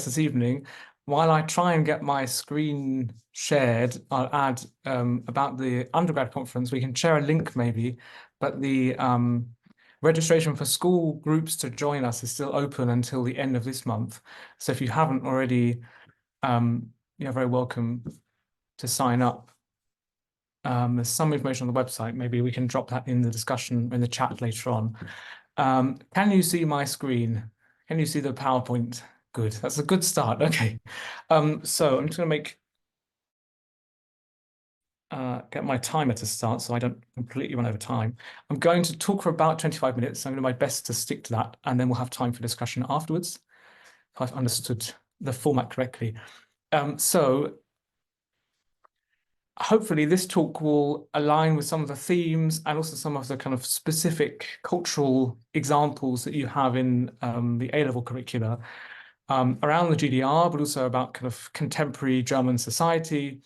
this evening. While I try and get my screen shared, I'll add about the undergrad conference. We can share a link maybe, but the registration for school groups to join us is still open until the end of this month. So if you haven't already, you're very welcome to sign up. There's some information on the website. Maybe we can drop that in the discussion in the chat later on. Can you see my screen? Can you see the PowerPoint? Good. That's a good start. Okay. So I'm just going to get my timer to start so I don't completely run over time. I'm going to talk for about 25 minutes. I'm going to do my best to stick to that, and then we'll have time for discussion afterwards, if I've understood the format correctly. So hopefully this talk will align with some of the themes and also some of the kind of specific cultural examples that you have in the A-level curricula around the GDR, but also about kind of contemporary German society.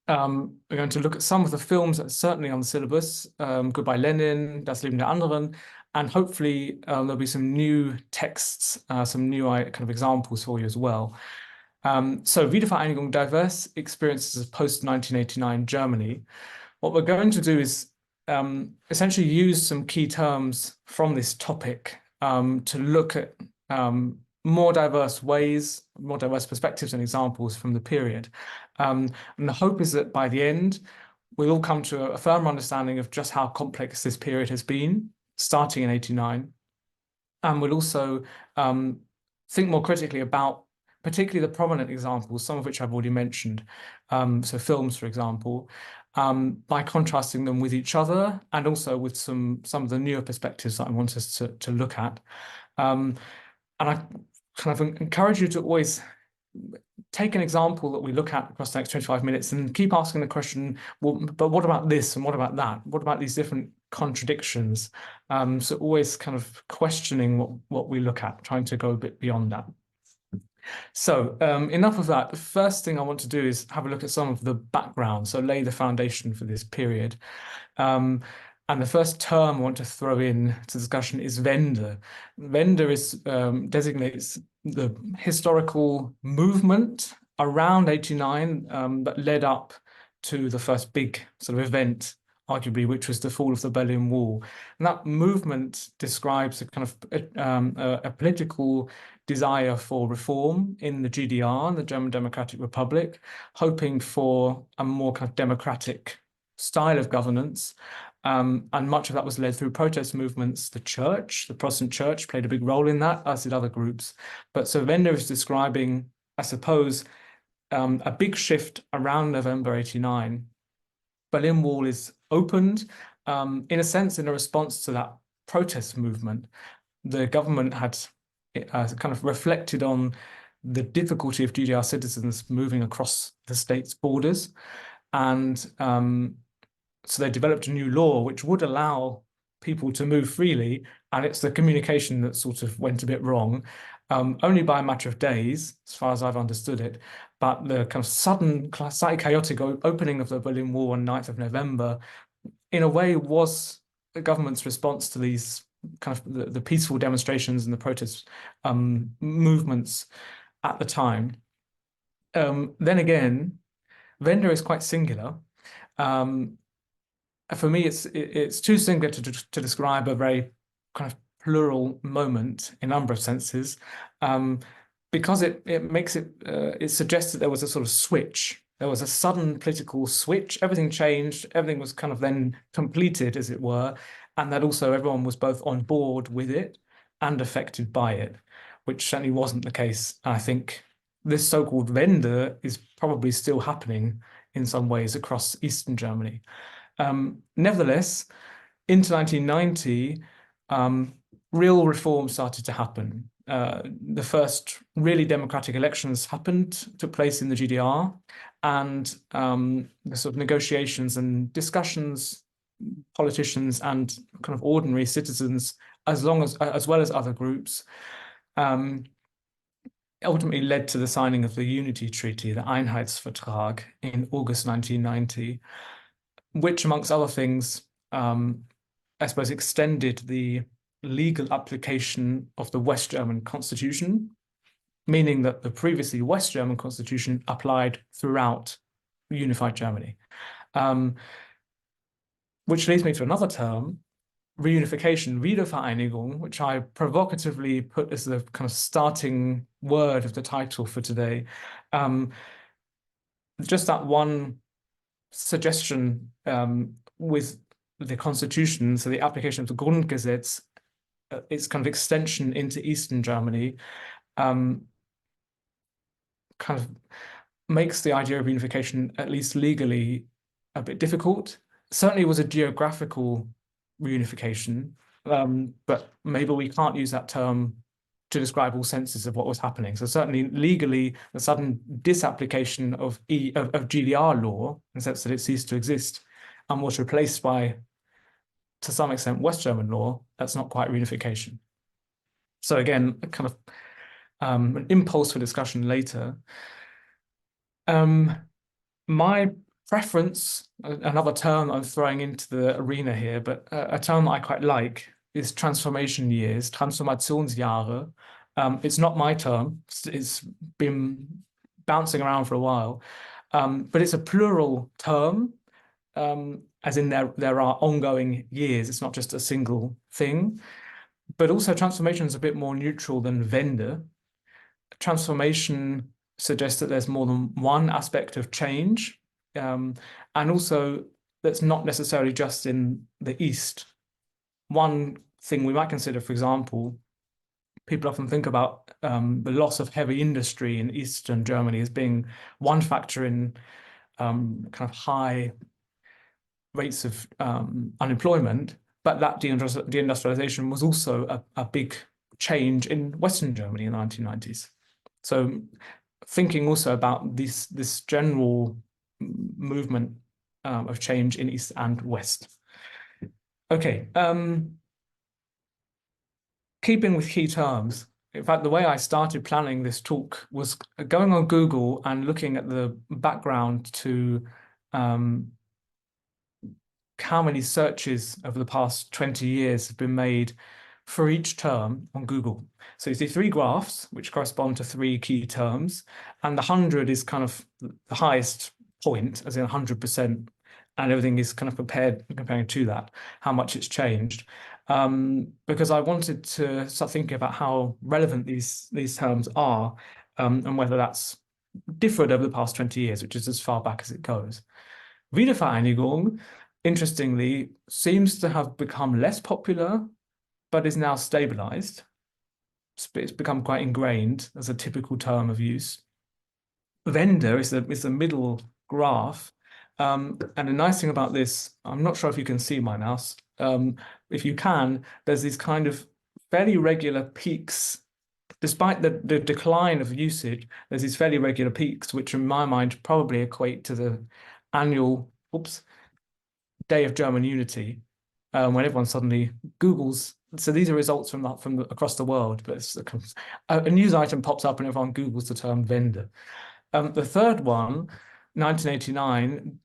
We're going to look at some of the films that are certainly on the syllabus, Goodbye Lenin, Das Leben der Anderen, and hopefully there'll be some new texts, some new kind of examples for you as well. So Wiedervereinigung, diverse experiences of post-1989 Germany. What we're going to do is essentially use some key terms from this topic to look at more diverse ways, more diverse perspectives and examples from the period. And the hope is that by the end, we'll all come to a firmer understanding of just how complex this period has been, starting in 89. And we'll also think more critically about particularly the prominent examples, some of which I've already mentioned. So films, for example, by contrasting them with each other and also with some of the newer perspectives that I want us to look at. And I kind of encourage you to always take an example that we look at across the next 25 minutes and keep asking the question, well, but what about this and what about that? What about these different contradictions? So always kind of questioning what we look at, trying to go a bit beyond that. So enough of that. The first thing I want to do is have a look at some of the background, so lay the foundation for this period. And the first term I want to throw in to discussion is Wende. Wende is designates the historical movement around 89 that led up to the first big sort of event, arguably, which was the fall of the Berlin Wall. And that movement describes a kind of a political desire for reform in the GDR, the German Democratic Republic, hoping for a more kind of democratic style of governance. And much of that was led through protest movements. The church, the Protestant church, played a big role in that, as did other groups. But so Wende is describing, I suppose, a big shift around November 89. Berlin Wall is opened, in a sense, in a response to that protest movement. The government had kind of reflected on the difficulty of GDR citizens moving across the state's borders. And so they developed a new law which would allow people to move freely. And it's the communication that sort of went a bit wrong, only by a matter of days, as far as I've understood it. But the kind of sudden, slightly chaotic opening of the Berlin Wall on 9th of November, in a way, was the government's response to these kind of the peaceful demonstrations and the protest movements at the time. Then again, Wende is quite singular. For me, it's too singular to describe a very kind of plural moment in a number of senses, because it makes it suggests that there was a sort of switch. There was a sudden political switch. Everything changed. Everything was kind of then completed, as it were, and that also everyone was both on board with it and affected by it, which certainly wasn't the case. And I think this so-called Wende is probably still happening in some ways across Eastern Germany. Nevertheless, into 1990, real reform started to happen. The first really democratic elections took place in the GDR, and the sort of negotiations and discussions, politicians and kind of ordinary citizens, as well as other groups, ultimately led to the signing of the Unity Treaty, the Einheitsvertrag, in August 1990, which, amongst other things, I suppose, extended the legal application of the West German Constitution, meaning that the previously West German constitution applied throughout unified Germany. Um, which leads me to another term, reunification, Wiedervereinigung, which I provocatively put as the kind of starting word of the title for today. Just that one suggestion with the constitution, so the application of the Grundgesetz, its kind of extension into Eastern Germany, kind of makes the idea of reunification, at least legally, a bit difficult. Certainly was a geographical reunification, but maybe we can't use that term to describe all senses of what was happening. So certainly legally, the sudden disapplication of GDR law, in the sense that it ceased to exist and was replaced by, to some extent, West German law, that's not quite reunification. So again, kind of an impulse for discussion later. My preference, another term I'm throwing into the arena here, but a term that I quite like is transformation years, Transformationsjahre. It's not my term. It's been bouncing around for a while, but it's a plural term, as in there are ongoing years. It's not just a single thing, but also transformation is a bit more neutral than Wende. Transformation suggests that there's more than one aspect of change, and also that's not necessarily just in the East. One thing we might consider, for example, people often think about the loss of heavy industry in Eastern Germany as being one factor in kind of high rates of unemployment, but that deindustrialization was also a big change in Western Germany in the 1990s. So thinking also about this general movement of change in East and West. Okay, keeping with key terms. In fact, the way I started planning this talk was going on Google and looking at the background to how many searches over the past 20 years have been made for each term on Google. So you see three graphs, which correspond to three key terms, and the 100 is kind of the highest point, as in 100%, and everything is kind of comparing to that, how much it's changed. Because I wanted to start thinking about how relevant these terms are, and whether that's differed over the past 20 years, which is as far back as it goes. Wiedervereinigung, interestingly, seems to have become less popular, but is now stabilized. It's become quite ingrained as a typical term of use. Wende is the middle graph. And the nice thing about this, I'm not sure if you can see my mouse. If you can, there's these kind of fairly regular peaks. Despite the decline of usage, there's these fairly regular peaks, which in my mind probably equate to the annual, Day of German Unity, when everyone suddenly Googles. So these are results from across the world, but a news item pops up and everyone Googles the term Wende. The third one, 1989,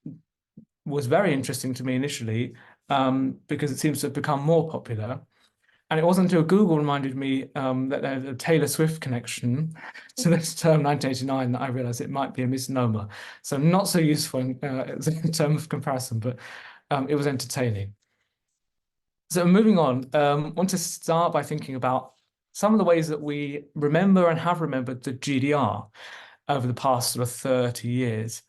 was very interesting to me initially, because it seems to have become more popular. And it wasn't until Google reminded me that there's a Taylor Swift connection to this term 1989 that I realized it might be a misnomer. So not so useful in terms of comparison, but it was entertaining. So moving on, I want to start by thinking about some of the ways that we remember and have remembered the GDR over the past sort of 30 years.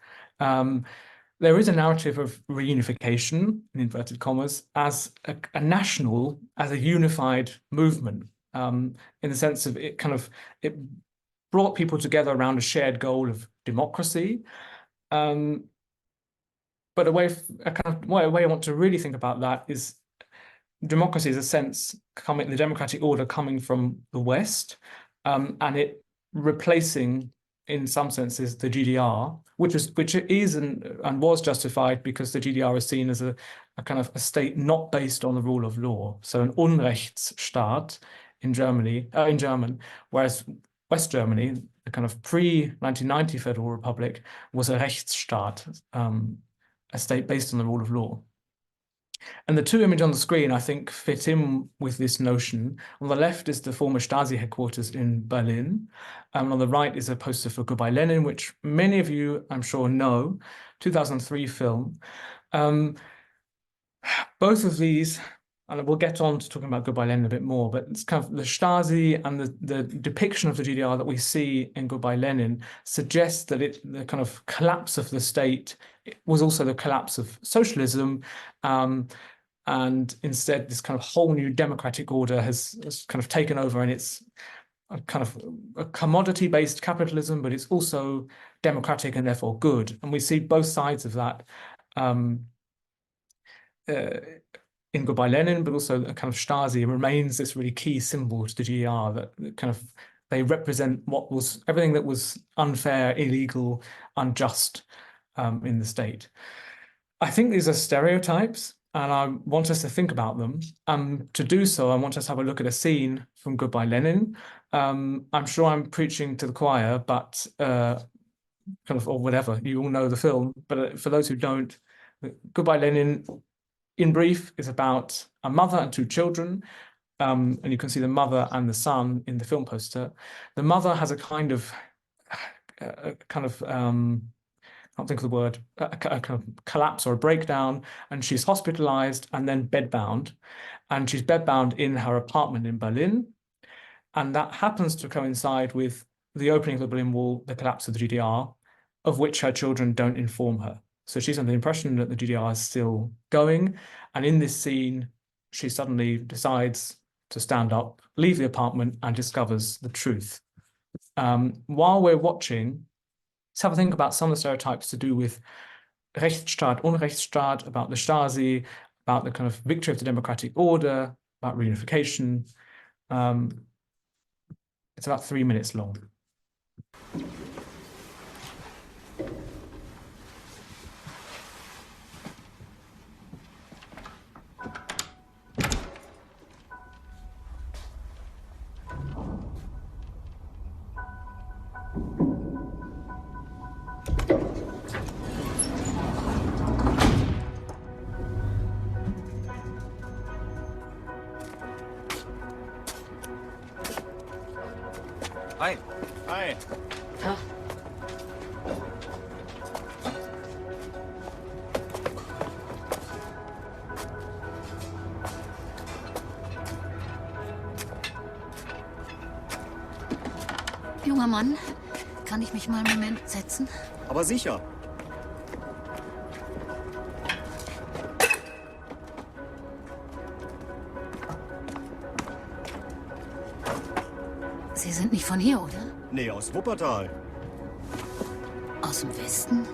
There is a narrative of reunification, in inverted commas, as a national, as a unified movement, in the sense of it brought people together around a shared goal of democracy. But a way I want to really think about that is democracy is a sense the democratic order coming from the West, and it replacing, in some senses, the GDR, which is and was justified because the GDR is seen as a kind of a state not based on the rule of law, so an Unrechtsstaat in German, whereas West Germany, the kind of pre-1990 Federal Republic, was a Rechtsstaat, a state based on the rule of law. And the two images on the screen, I think, fit in with this notion. On the left is the former Stasi headquarters in Berlin. And on the right is a poster for Goodbye Lenin, which many of you, I'm sure, know, 2003 film. Um, Both of these, and we'll get on to talking about Goodbye Lenin a bit more, but it's kind of the Stasi and the depiction of the GDR that we see in Goodbye Lenin suggests that the kind of collapse of the state was also the collapse of socialism. And instead, this kind of whole new democratic order has kind of taken over, and it's a kind of a commodity-based capitalism, but it's also democratic and therefore good. And we see both sides of that um, in Goodbye Lenin, but also a kind of Stasi remains this really key symbol to the GDR that kind of they represent what was everything that was unfair, illegal, unjust in the state. I think these are stereotypes, and I want us to think about them. To do so, I want us to have a look at a scene from Goodbye Lenin. I'm sure I'm preaching to the choir, but kind of, or whatever, you all know the film. But for those who don't, Goodbye Lenin, in brief, is about a mother and two children. And you can see the mother and the son in the film poster. The mother has a kind of, I can't think of the word, a kind of collapse or a breakdown, and she's hospitalized and then bedbound. And she's bedbound in her apartment in Berlin. And that happens to coincide with the opening of the Berlin Wall, the collapse of the GDR, of which her children don't inform her. So she's under the impression that the GDR is still going. And in this scene, she suddenly decides to stand up, leave the apartment, and discovers the truth. While we're watching, let's have a think about some of the stereotypes to do with Rechtsstaat, Unrechtsstaat, about the Stasi, about the kind of victory of the democratic order, about reunification. It's about 3 minutes long. Hi. Hi. Ja. Junger Mann, kann ich mich mal einen Moment setzen? Aber sicher. Sie sind nicht von hier, oder? Nee, aus Wuppertal. Aus dem Westen?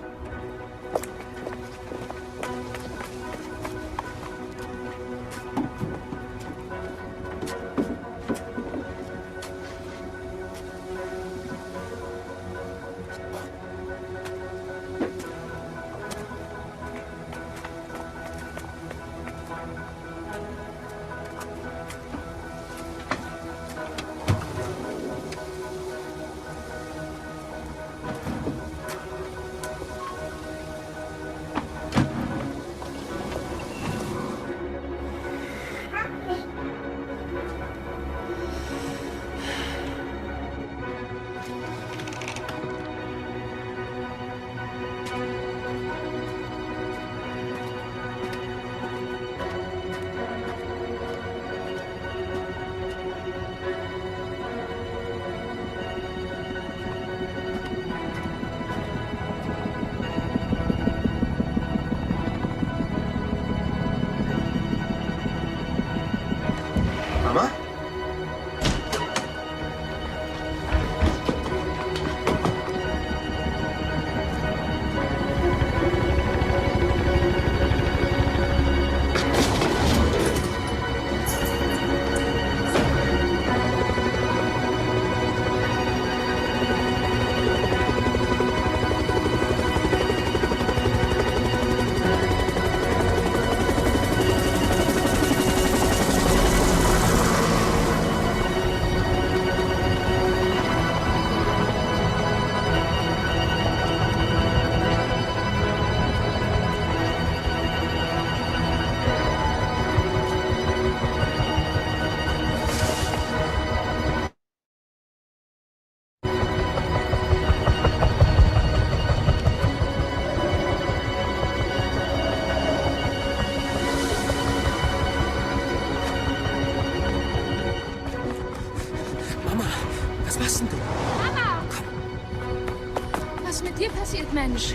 Was ist mit dir passiert, Mensch?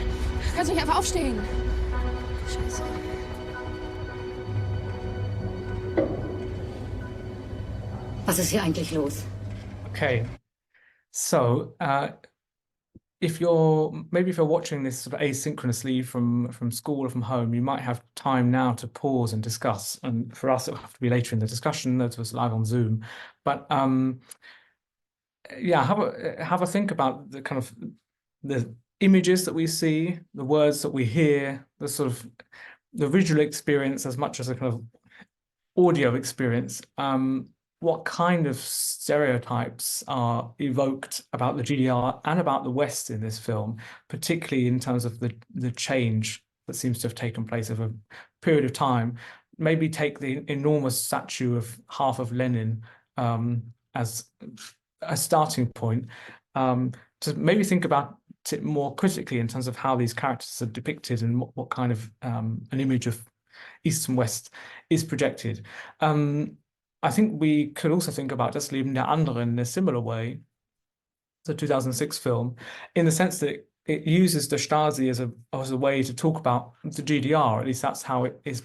Kannst du nicht einfach aufstehen? Scheiße. Was ist hier eigentlich los? Okay, so if you're watching this sort of asynchronously from school or from home, you might have time now to pause and discuss. And for us, it'll have to be later in the discussion. Those of us live on Zoom, but yeah, have a think about the kind of the images that we see, the words that we hear, the sort of the visual experience as much as a kind of audio experience. What kind of stereotypes are evoked about the GDR and about the West in this film, particularly in terms of the change that seems to have taken place over a period of time? Maybe take the enormous statue of half of Lenin as a starting point, to maybe think about it more critically in terms of how these characters are depicted and what kind of an image of East and West is projected. I think we could also think about Das Leben der Anderen in a similar way, the 2006 film, in the sense that it uses the Stasi as a way to talk about the GDR. At least that's how it is,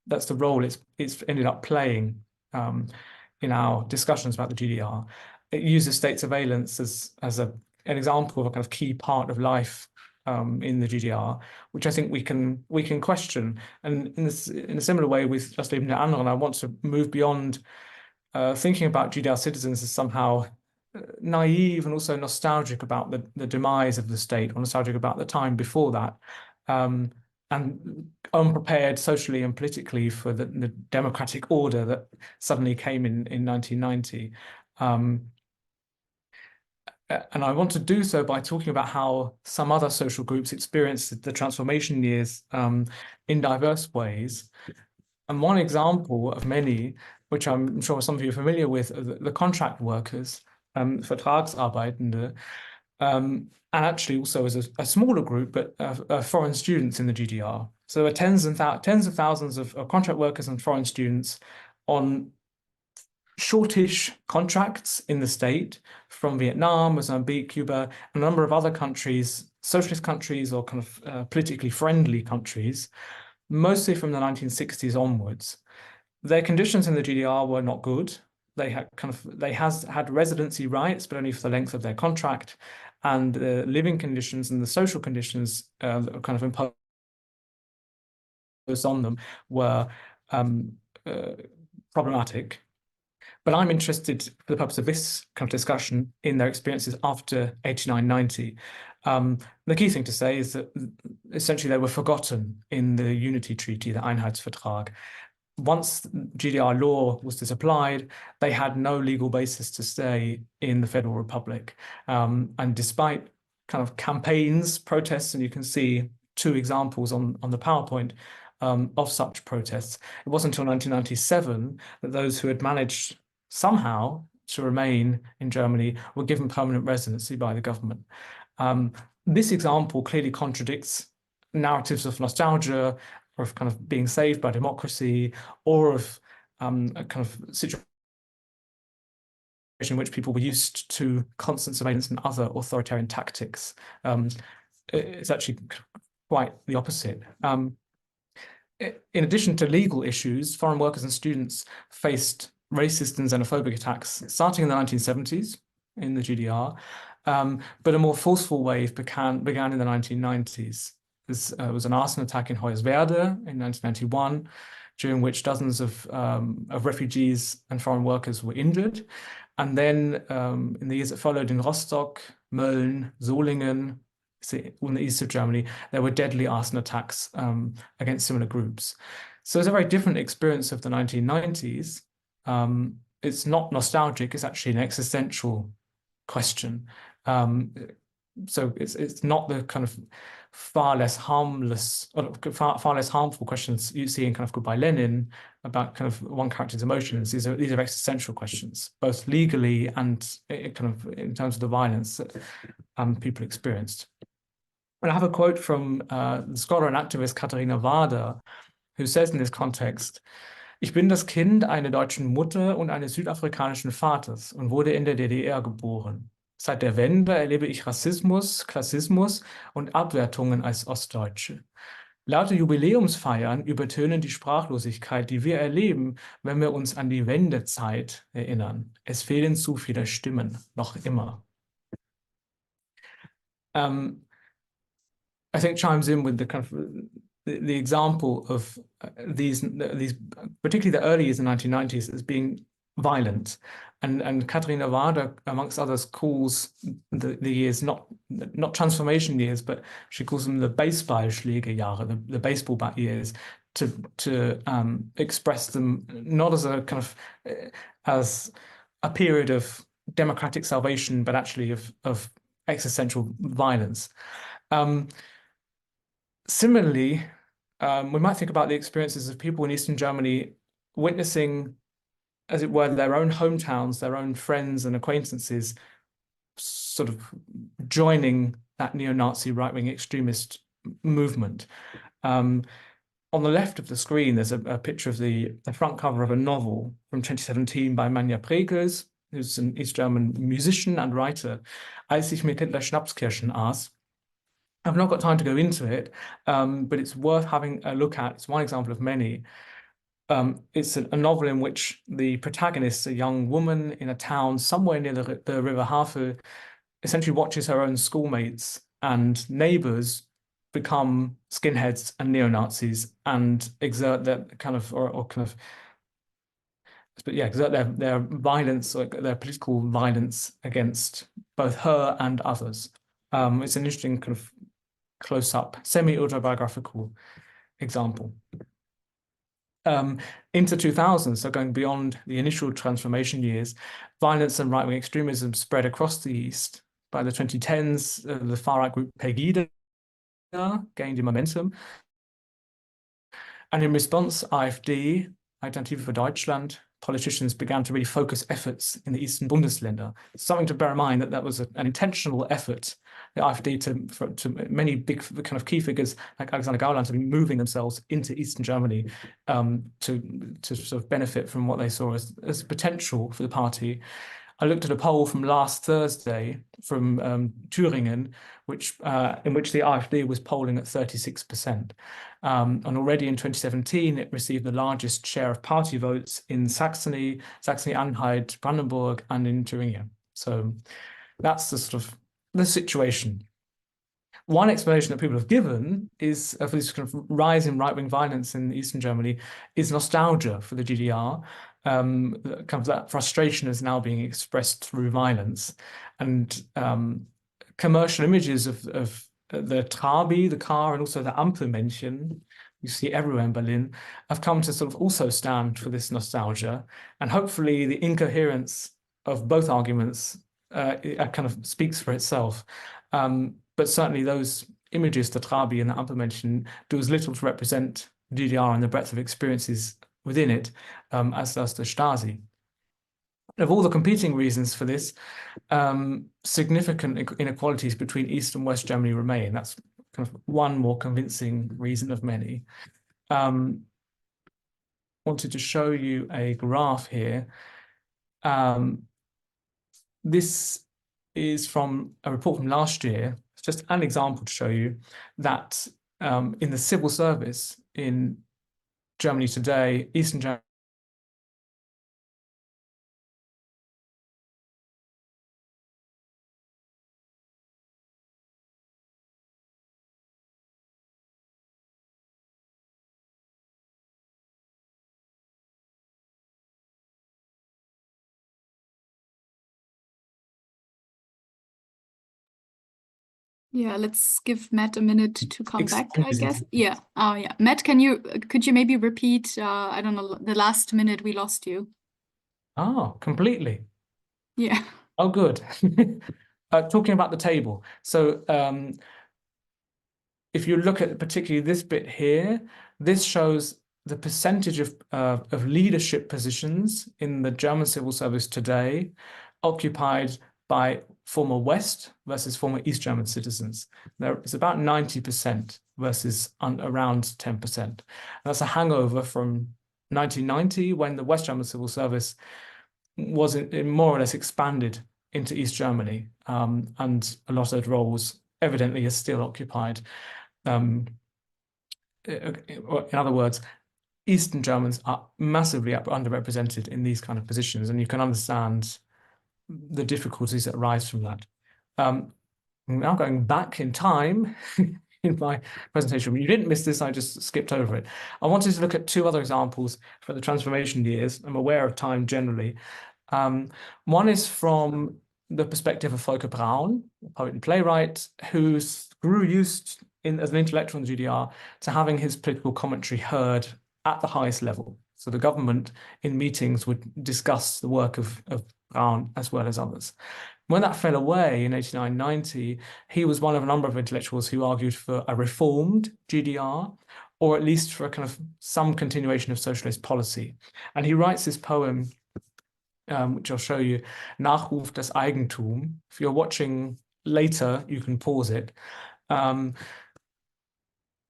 that's the role it's ended up playing in our discussions about the GDR. It uses state surveillance as an example of a kind of key part of life in the GDR, which I think we can question. And in a similar way with Das Leben der Anderen, I want to move beyond thinking about GDR citizens as somehow naive and also nostalgic about the demise of the state, or nostalgic about the time before that, and unprepared socially and politically for the democratic order that suddenly came in 1990. And I want to do so by talking about how some other social groups experienced the transformation years in diverse ways. And one example of many, which I'm sure some of you are familiar with, are the contract workers, Vertragsarbeitende, and actually also as a smaller group, but foreign students in the GDR. So there were tens of thousands of contract workers and foreign students on shortish contracts in the state from Vietnam, Mozambique, Cuba, and a number of other countries, socialist countries or kind of politically friendly countries, mostly from the 1960s onwards. Their conditions in the GDR were not good. They had residency rights, but only for the length of their contract, and the living conditions and the social conditions that were kind of imposed on them were problematic. But I'm interested, for the purpose of this kind of discussion, in their experiences after 89-90. The key thing to say is that essentially they were forgotten in the Unity Treaty, the Einheitsvertrag. Once GDR law was disapplied, they had no legal basis to stay in the Federal Republic. And despite kind of campaigns, protests, and you can see two examples on the PowerPoint of such protests, it wasn't until 1997 that those who had managed somehow to remain in Germany were given permanent residency by the government. This example clearly contradicts narratives of nostalgia, or of kind of being saved by democracy, or of a kind of situation in which people were used to constant surveillance and other authoritarian tactics. It's actually quite the opposite. In addition to legal issues, foreign workers and students faced racist and xenophobic attacks starting in the 1970s in the GDR, but a more forceful wave began in the 1990s. There was an arson attack in Hoyerswerda in 1991, during which dozens of refugees and foreign workers were injured. And then in the years that followed in Rostock, Mölln, Solingen, in the east of Germany, there were deadly arson attacks against similar groups. So it's a very different experience of the 1990s. It's not nostalgic, it's actually an existential question. So it's not the kind of far less harmless, or far less harmful questions you see in kind of Goodbye Lenin about kind of one character's emotions. These are existential questions, both legally and kind of in terms of the violence that people experienced. And I have a quote from the scholar and activist Katharina Wader, who says in this context, "Ich bin das Kind einer deutschen Mutter und eines südafrikanischen Vaters und wurde in der DDR geboren. Seit der Wende erlebe ich Rassismus, Klassismus und Abwertungen als Ostdeutsche. Laute Jubiläumsfeiern übertönen die Sprachlosigkeit, die wir erleben, wenn wir uns an die Wendezeit erinnern. Es fehlen zu viele Stimmen, noch immer. I think chimes in with the kind of the example of these, particularly the early years in the 1990s, as being violent. And Katharina Wada, amongst others, calls the years not transformation years, but she calls them the Baseballschlägerjahre, the baseball bat years, to express them not as a kind of as a period of democratic salvation, but actually of existential violence. Similarly, we might think about the experiences of people in Eastern Germany witnessing, as it were, their own hometowns, their own friends and acquaintances sort of joining that neo-Nazi right-wing extremist movement. On the left of the screen, there's a picture of the front cover of a novel from 2017 by Manja Prekers, who's an East German musician and writer. Als ich mit Hitler Schnapskirschen aß. I've not got time to go into it, but it's worth having a look at. It's one example of many. It's a novel in which the protagonist, a young woman in a town somewhere near the River Havel, essentially watches her own schoolmates and neighbors become skinheads and neo-Nazis and exert their kind of, but yeah, exert their violence, or their political violence against both her and others. It's an interesting kind of close-up, semi-autobiographical example. Into 2000, so going beyond the initial transformation years, violence and right-wing extremism spread across the East. By the 2010s, the far-right group Pegida gained in momentum. And in response, AfD, Alternative für Deutschland, politicians began to really focus efforts in the Eastern Bundesländer. Something to bear in mind that was an intentional effort. The AfD to many big kind of key figures like Alexander Gauland have been moving themselves into Eastern Germany to sort of benefit from what they saw as potential for the party. I looked at a poll from last Thursday from Thüringen, in which the AfD was polling at 36%. And already in 2017, it received the largest share of party votes in Saxony, Saxony-Anhalt, Brandenburg, and in Thuringia. So that's the sort of the situation. One explanation that people have given is for this kind of rise in right-wing violence in Eastern Germany is nostalgia for the GDR. Kind of that frustration is now being expressed through violence, and commercial images of the Trabi, the car, and also the Ampelmännchen you see everywhere in Berlin have come to sort of also stand for this nostalgia, and hopefully the incoherence of both arguments kind of speaks for itself. But certainly those images, the Trabi and the Ampelmännchen, do as little to represent DDR and the breadth of experiences within it as does the Stasi. Of all the competing reasons for this, significant inequalities between East and West Germany remain. That's kind of one more convincing reason of many. Wanted to show you a graph here. This is from a report from last year. It's just an example to show you that in the civil service in Germany today, Eastern Germany, Yeah, let's give Matt a minute to come back, I exquisite. guess. Yeah. Oh, yeah. Matt, could you maybe repeat, I don't know, the last minute we lost you? Oh, completely. Yeah. Oh, good. Talking about the table. So if you look at particularly this bit here, this shows the percentage of leadership positions in the German civil service today occupied by former West versus former East German citizens. It's about 90% versus around 10%. And that's a hangover from 1990 when the West German civil service was more or less expanded into East Germany, and a lot of those roles evidently are still occupied. In other words, Eastern Germans are massively underrepresented in these kind of positions, and you can understand the difficulties that arise from that. Now going back in time in my presentation, you didn't miss this, I just skipped over it. I wanted to look at two other examples for the transformation years. I'm aware of time generally. One is from the perspective of Volker Braun, a poet and playwright, who grew used as an intellectual in the GDR to having his political commentary heard at the highest level. So the government in meetings would discuss the work of Braun as well as others. When that fell away in 89-90, he was one of a number of intellectuals who argued for a reformed GDR, or at least for a kind of some continuation of socialist policy. And he writes this poem, which I'll show you, Nachruf des Eigentum. If you're watching later, you can pause it,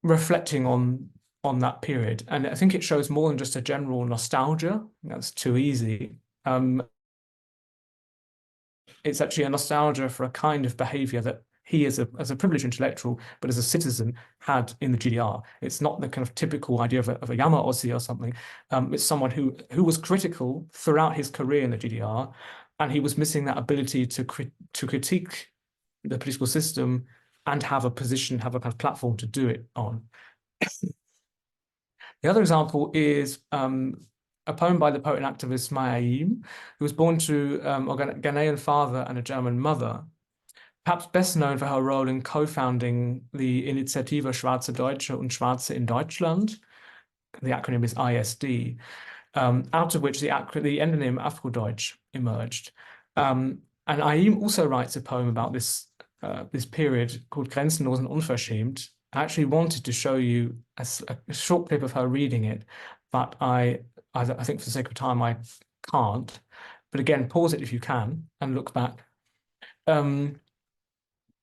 reflecting on that period. And I think it shows more than just a general nostalgia. That's too easy. It's actually a nostalgia for a kind of behavior that he, as a privileged intellectual, but as a citizen, had in the GDR. It's not the kind of typical idea of a Yammer-Ossi or something. It's someone who was critical throughout his career in the GDR, and he was missing that ability to critique the political system and have a position, have a kind of platform to do it on. The other example is a poem by the poet and activist Maya Yim, who was born to a Ghanaian father and a German mother, perhaps best known for her role in co-founding the Initiative Schwarze Deutsche und Schwarze in Deutschland. The acronym is ISD, out of which the endonym Afrodeutsch emerged. And Ayim also writes a poem about this period called Grenzenlos und Unverschämt. I actually wanted to show you a short clip of her reading it, but I think for the sake of time, I can't. But again, pause it if you can and look back.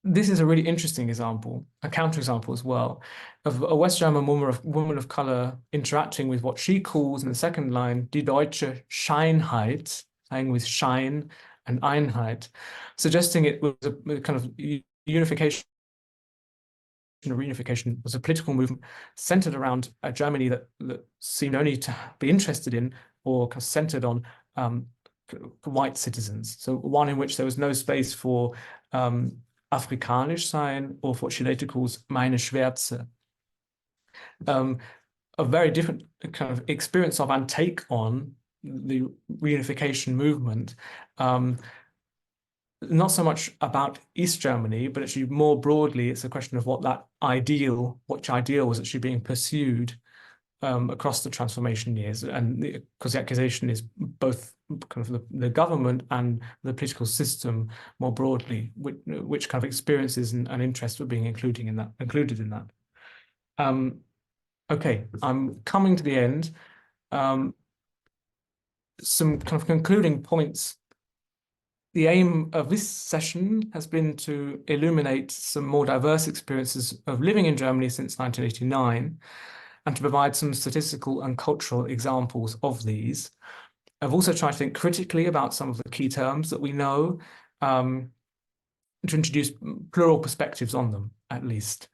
This is a really interesting example, a counterexample as well, of a West German woman of color interacting with what she calls in the second line, die deutsche Scheinheit, saying with shine and Einheit, suggesting it was a kind of unification or reunification was a political movement centered around a Germany that seemed only to be interested in or kind of centered on white citizens. So one in which there was no space for Afrikanisch sein, or for what she later calls meine Schwärze. A very different kind of experience of and take on the reunification movement. Not so much about East Germany, but actually more broadly, it's a question of what that ideal, which ideal was actually being pursued across the transformation years. And because the accusation is both kind of the government and the political system more broadly, which kind of experiences and interests were being included in that. Okay, I'm coming to the end. Some kind of concluding points. The aim of this session has been to illuminate some more diverse experiences of living in Germany since 1989 and to provide some statistical and cultural examples of these. I've also tried to think critically about some of the key terms that we know, to introduce plural perspectives on them, at least.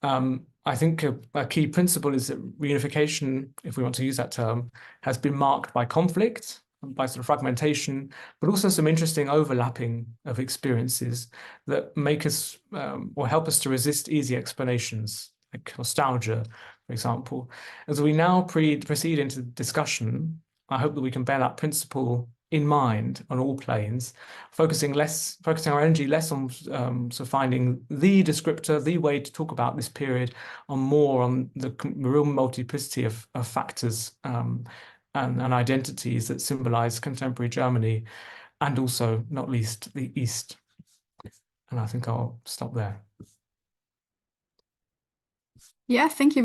I think a key principle is that reunification, if we want to use that term, has been marked by conflict, by sort of fragmentation, but also some interesting overlapping of experiences that make us or help us to resist easy explanations, like nostalgia, for example. As we now proceed into discussion, I hope that we can bear that principle in mind on all planes, focusing our energy less on sort of finding the descriptor, the way to talk about this period, more on the real multiplicity of factors and identities that symbolize contemporary Germany, and also, not least, the East. And I think I'll stop there. Yeah, thank you.